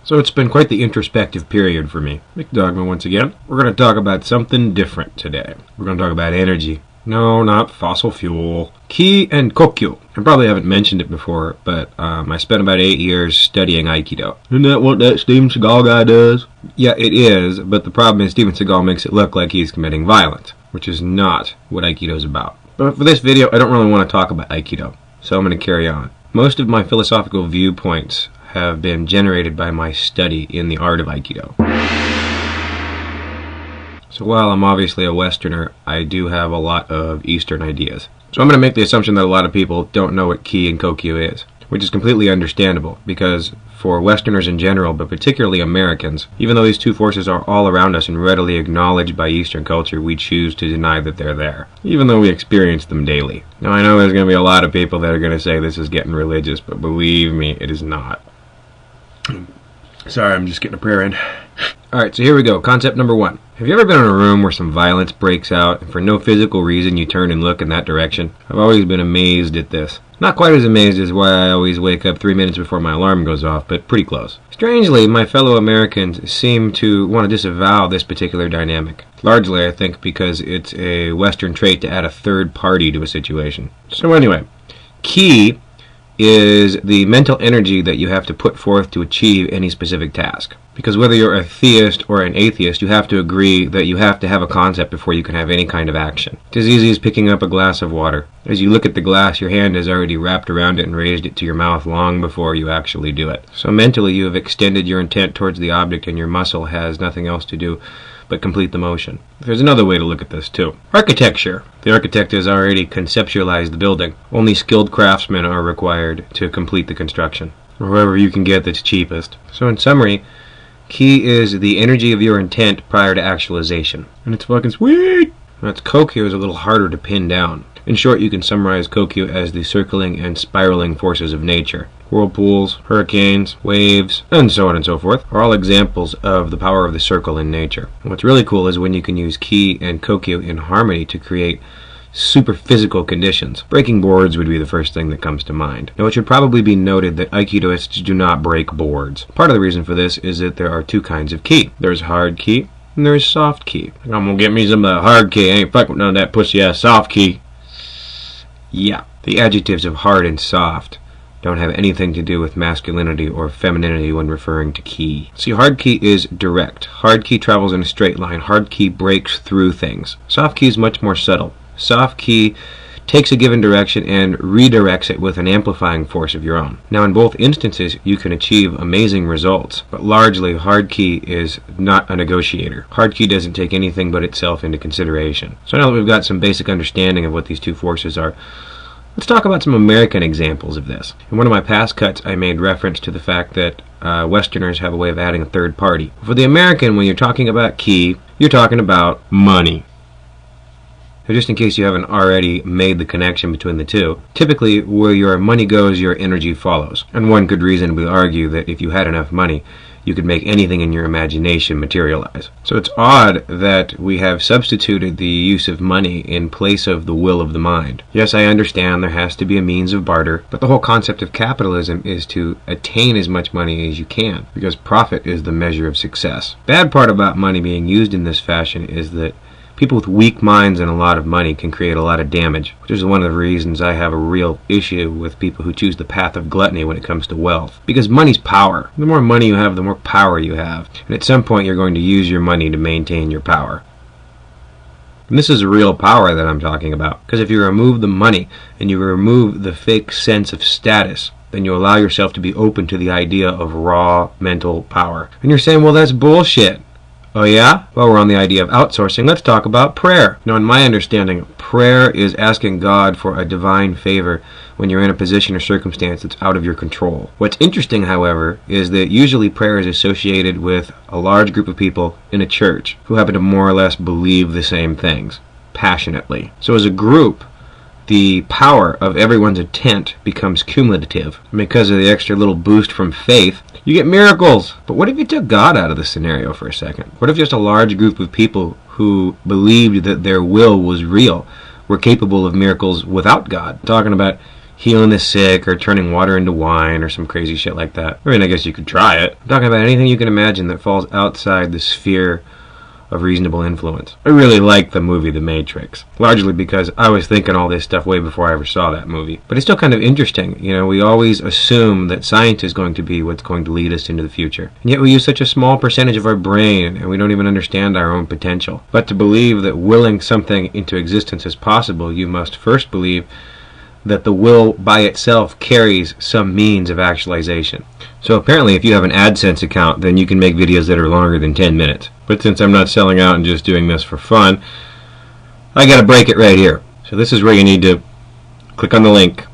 So it's been quite the introspective period for me. McDogma once again. We're going to talk about something different today. We're going to talk about energy. No, not fossil fuel. Ki and Kokyu. I probably haven't mentioned it before, but I spent about 8 years studying Aikido. Isn't that what that Steven Seagal guy does? Yeah, it is, but the problem is Steven Seagal makes it look like he's committing violence, which is not what Aikido is about. But for this video, I don't really want to talk about Aikido, so I'm going to carry on. Most of my philosophical viewpoints have been generated by my study in the art of Aikido. So while I'm obviously a Westerner, I do have a lot of Eastern ideas. So I'm going to make the assumption that a lot of people don't know what Ki and Kokyu is, which is completely understandable, because for Westerners in general, but particularly Americans, even though these two forces are all around us and readily acknowledged by Eastern culture, we choose to deny that they're there, even though we experience them daily. Now I know there's going to be a lot of people that are going to say this is getting religious, but believe me, it is not. Sorry, I'm just getting a prayer in. Alright, so here we go. Concept number 1. Have you ever been in a room where some violence breaks out, and for no physical reason you turn and look in that direction? I've always been amazed at this. Not quite as amazed as why I always wake up 3 minutes before my alarm goes off, but pretty close. Strangely, my fellow Americans seem to want to disavow this particular dynamic. Largely, I think, because it's a Western trait to add a third party to a situation. So anyway, Ki is the mental energy that you have to put forth to achieve any specific task. Because whether you're a theist or an atheist, you have to agree that you have to have a concept before you can have any kind of action. It's as easy as picking up a glass of water. As you look at the glass, your hand has already wrapped around it and raised it to your mouth long before you actually do it. So mentally you have extended your intent towards the object, and your muscle has nothing else to do but complete the motion. There's another way to look at this too. Architecture. The architect has already conceptualized the building. Only skilled craftsmen are required to complete the construction, or whoever you can get that's cheapest. So in summary, Ki is the energy of your intent prior to actualization. And it's fucking sweet! That's Kokyu is a little harder to pin down. In short, you can summarize Kokyu as the circling and spiraling forces of nature. Whirlpools, hurricanes, waves, and so on and so forth are all examples of the power of the circle in nature. And what's really cool is when you can use Ki and Kokyu in harmony to create super physical conditions. Breaking boards would be the first thing that comes to mind. Now it should probably be noted that Aikidoists do not break boards. Part of the reason for this is that there are two kinds of Ki. There's hard Ki and there's soft Ki. I'm gonna get me some of the hard Ki. I ain't fucking with none of that pussy ass soft Ki. Yeah, the adjectives of hard and soft don't have anything to do with masculinity or femininity when referring to Ki. See, hard Ki is direct. Hard Ki travels in a straight line. Hard Ki breaks through things. Soft Ki is much more subtle. Soft Ki takes a given direction and redirects it with an amplifying force of your own. Now in both instances you can achieve amazing results, but largely hard Ki is not a negotiator. Hard Ki doesn't take anything but itself into consideration. So now that we've got some basic understanding of what these two forces are, let's talk about some American examples of this. In one of my past cuts I made reference to the fact that Westerners have a way of adding a third party. For the American, when you're talking about Ki, you're talking about money. So just in case you haven't already made the connection between the two, typically where your money goes, your energy follows. And one could reasonably argue that if you had enough money, you could make anything in your imagination materialize. So it's odd that we have substituted the use of money in place of the will of the mind. Yes, I understand there has to be a means of barter, but the whole concept of capitalism is to attain as much money as you can, because profit is the measure of success. Bad part about money being used in this fashion is that people with weak minds and a lot of money can create a lot of damage, which is one of the reasons I have a real issue with people who choose the path of gluttony when it comes to wealth. Because money's power. The more money you have, the more power you have. And at some point you're going to use your money to maintain your power. And this is real power that I'm talking about. Because if you remove the money and you remove the fake sense of status, then you allow yourself to be open to the idea of raw mental power. And you're saying, well, that's bullshit. Oh yeah? Well, we're on the idea of outsourcing. Let's talk about prayer. Now, in my understanding, prayer is asking God for a divine favor when you're in a position or circumstance that's out of your control. What's interesting, however, is that usually prayer is associated with a large group of people in a church who happen to more or less believe the same things passionately. So as a group, the power of everyone's intent becomes cumulative. And because of the extra little boost from faith, you get miracles. But what if you took God out of the scenario for a second? What if just a large group of people who believed that their will was real were capable of miracles without God? I'm talking about healing the sick or turning water into wine or some crazy shit like that. I mean, I guess you could try it. I'm talking about anything you can imagine that falls outside the sphere of reasonable influence. I really like the movie The Matrix, largely because I was thinking all this stuff way before I ever saw that movie. But it's still kind of interesting. You know, we always assume that science is going to be what's going to lead us into the future. And yet we use such a small percentage of our brain and we don't even understand our own potential. But to believe that willing something into existence is possible, you must first believe that the will by itself carries some means of actualization. So apparently if you have an AdSense account, then you can make videos that are longer than 10 minutes. But since I'm not selling out and just doing this for fun, I gotta break it right here. So this is where you need to click on the link,